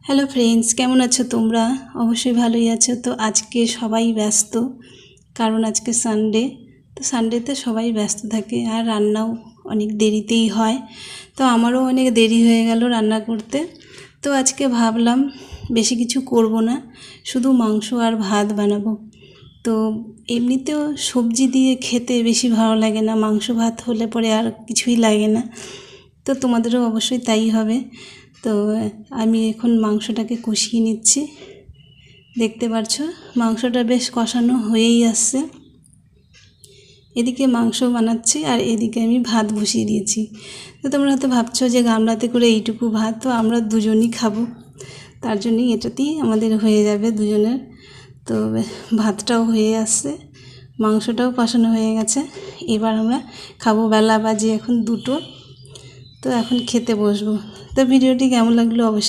Hello friends, কেমন আছো তোমরা? অবশ্যই ভালোই আছো। তো আজকে সবাই ব্যস্ত, কারণ আজকে সানডে। তো সানডেতে সবাই ব্যস্ত থাকে আর রান্নাও অনেক দেরিতেই হয়। তো আমারও অনেক দেরি হয়ে গেল রান্না করতে। তো আজকে ভাবলাম বেশি কিছু করব না, শুধু মাংস আর ভাত বানাবো। তো এমনিতেও সবজি দিয়ে খেতে বেশি ভালো লাগে না, মাংস ভাত হলে পরে আর কিছুই লাগে না। তো তোমাদেরও অবশ্যই তাই হবে। তো আমি এখন মাংসটাকে কষিয়ে নিচ্ছি। দেখতে পাচ্ছ মাংসটা বেশ কষানো হয়েই আসছে। এদিকে মাংস বানাচ্ছি আর এদিকে আমি ভাত বসিয়ে দিয়েছি। তো তোমরা হয়তো ভাবছো যে গামলাতে করে এইটুকু ভাত, তো আমরা দুজনই খাবো, তার জন্যই এটাতেই আমাদের হয়ে যাবে দুজনের। তো ভাতটাও হয়ে আসছে, মাংসটাও কষানো হয়ে গেছে। এবার আমরা খাবো। বেলা বাজে এখন 2টো। তো এখন খেতে বসবো। তো ভিডিওটি কেমন লাগলো অবশ্যই